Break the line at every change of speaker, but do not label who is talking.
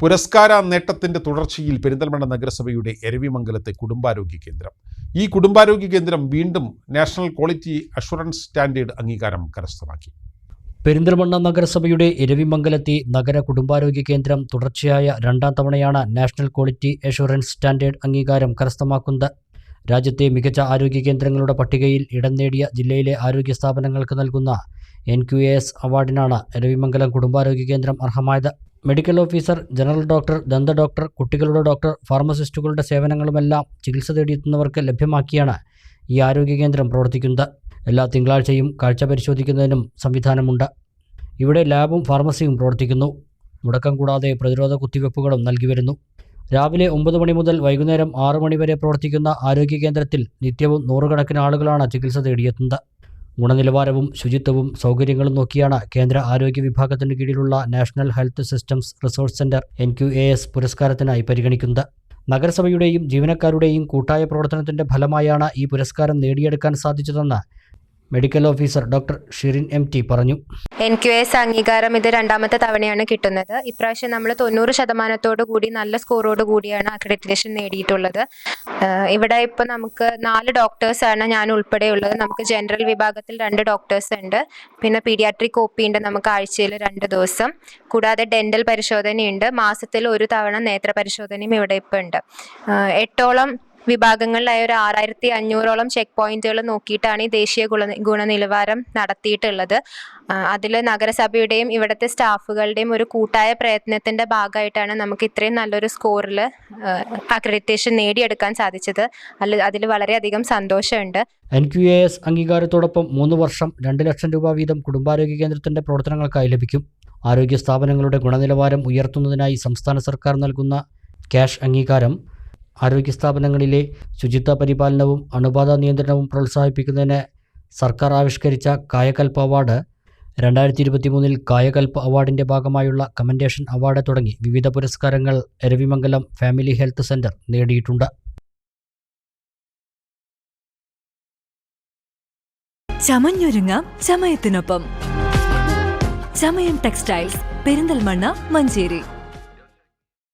പുരസ്കാര നേട്ടത്തിൻ്റെ തുടർച്ചയിൽ പെരിന്തൽമണ്ണ നഗരസഭയുടെ എരവിമംഗലത്തെ കുടുംബാരോഗ്യ കേന്ദ്രം. ഈ കുടുംബാരോഗ്യ കേന്ദ്രം വീണ്ടും നാഷണൽ ക്വാളിറ്റി അഷുറൻസ് സ്റ്റാൻഡേർഡ് അംഗീകാരം കരസ്ഥമാക്കി.
പെരിന്തൽമണ്ണ നഗരസഭയുടെ എരവിമംഗലത്തെ നഗര കുടുംബാരോഗ്യ കേന്ദ്രം തുടർച്ചയായ രണ്ടാം തവണയാണ് നാഷണൽ ക്വാളിറ്റി അഷുറൻസ് സ്റ്റാൻഡേർഡ് അംഗീകാരം കരസ്ഥമാക്കുന്നത്. രാജ്യത്തെ മികച്ച ആരോഗ്യ കേന്ദ്രങ്ങളുടെ പട്ടികയിൽ ഇടം നേടിയ ജില്ലയിലെ ആരോഗ്യ സ്ഥാപനങ്ങൾക്ക് നൽകുന്ന NQAS അവാർഡിനാണ് എരവിമംഗലം കുടുംബാരോഗ്യ കേന്ദ്രം അർഹമായത്. മെഡിക്കൽ ഓഫീസർ, ജനറൽ ഡോക്ടർ, ദന്ത ഡോക്ടർ, കുട്ടികളുടെ ഡോക്ടർ, ഫാർമസിസ്റ്റുകളുടെ സേവനങ്ങളുമെല്ലാം ചികിത്സ തേടിയെത്തുന്നവർക്ക് ലഭ്യമാക്കിയാണ് ഈ ആരോഗ്യ കേന്ദ്രം പ്രവർത്തിക്കുന്നത്. എല്ലാ തിങ്കളാഴ്ചയും കാഴ്ച പരിശോധിക്കുന്നതിനും സംവിധാനമുണ്ട്. ഇവിടെ ലാബും ഫാർമസിയും പ്രവർത്തിക്കുന്നു. മുടക്കം കൂടാതെ പ്രതിരോധ കുത്തിവയ്പ്പുകളും നൽകി വരുന്നു. രാവിലെ 9 മണി മുതൽ വൈകുന്നേരം 6 മണി വരെ പ്രവർത്തിക്കുന്ന ആരോഗ്യ കേന്ദ്രത്തിൽ നിത്യവും നൂറുകണക്കിന് ആളുകളാണ് ചികിത്സ തേടിയെത്തുന്നത്. ഗുണനിലവാരവും ശുചിത്വവും സൗകര്യങ്ങളും നോക്കിയാണ് കേന്ദ്ര ആരോഗ്യ വിഭാഗത്തിന് കീഴിലുള്ള National Health Systems Resource Centre NQAS പുരസ്കാരത്തിനായി പരിഗണിക്കുന്നത്. നഗരസഭയുടെയും ജീവനക്കാരുടെയും കൂട്ടായ പ്രവർത്തനത്തിന്റെ ഫലമായാണ് ഈ പുരസ്കാരം നേടിയെടുക്കാൻ സാധിച്ചതെന്ന് medical officer doctor Shirin MT പറഞ്ഞു.
NQAS അംഗീകാരം ഇത് രണ്ടാമത്തെ തവണയാണ് കിട്ടുന്നത്. ഇപ്രാവശ്യം നമ്മൾ 90% കൂടി നല്ല സ്കോറോട് കൂടിയാണ് അക്രഡിറ്റേഷൻ നേടിയിട്ടുള്ളത്. ഇവിടെ ഇപ്പോൾ നമുക്ക് 4 ഡോക്ടേഴ്സാണ് ഞാൻ ഉൾപ്പെടെയുള്ളത്. നമുക്ക് ജനറൽ വിഭാഗത്തിൽ 2 ഡോക്ടേഴ്സ് ഉണ്ട്. പിന്നെ പീഡിയാട്രിക് OP ഉണ്ട് നമുക്ക് ആഴ്ചയിൽ 2 ദിവസം. കൂടാതെ ഡെന്റൽ പരിശോധനയുണ്ട്. മാസത്തിൽ 1 തവണ നേത്ര പരിശോധനയും ഇവിടെ ഇപ്പോൾ ഉണ്ട്. 8ഓളം വിഭാഗങ്ങളിലായ ഒരു 6500ഓളം ചെക്ക് പോയിന്റുകൾ നോക്കിയിട്ടാണ് ഈ ദേശീയ ഗുണനിലവാരം നടത്തിയിട്ടുള്ളത്. അതിൽ നഗരസഭയുടെയും ഇവിടുത്തെ സ്റ്റാഫുകളുടെയും ഒരു കൂട്ടായ പ്രയത്നത്തിൻ്റെ ഭാഗമായിട്ടാണ് നമുക്ക് ഇത്രയും നല്ലൊരു സ്കോറിൽ അക്രഡിറ്റേഷൻ നേടിയെടുക്കാൻ സാധിച്ചത്. അതിൽ വളരെയധികം സന്തോഷമുണ്ട്.
NQAS അംഗീകാരത്തോടൊപ്പം 3 വർഷം 2 ലക്ഷം രൂപ വീതം കുടുംബാരോഗ്യ കേന്ദ്രത്തിന്റെ പ്രവർത്തനങ്ങൾക്കായി ലഭിക്കും. ആരോഗ്യ സ്ഥാപനങ്ങളുടെ ഗുണനിലവാരം ഉയർത്തുന്നതിനായി സംസ്ഥാന സർക്കാർ നൽകുന്ന ക്യാഷ് അംഗീകാരം, ആരോഗ്യ സ്ഥാപനങ്ങളിലെ ശുചിത്വ പരിപാലനവും അണുബാധ നിയന്ത്രണവും പ്രോത്സാഹിപ്പിക്കുന്നതിന് സർക്കാർ ആവിഷ്കരിച്ച കായകൽപ്പ് അവാർഡ്, 2023 കായകൽപ്പ് അവാർഡിന്റെ ഭാഗമായുള്ള കമൻഡേഷൻ അവാർഡ് തുടങ്ങി വിവിധ പുരസ്കാരങ്ങൾ എരവിമംഗലം ഫാമിലി ഹെൽത്ത് സെന്റർ നേടിയിട്ടുണ്ട്.
ചമഞ്ഞൊരുങ്ങാം ചമയത്തിനൊപ്പം. ചമയം ടെക്സ്റ്റൈൽസ്, പെരിന്തൽമണ്ണ, മഞ്ചേരി.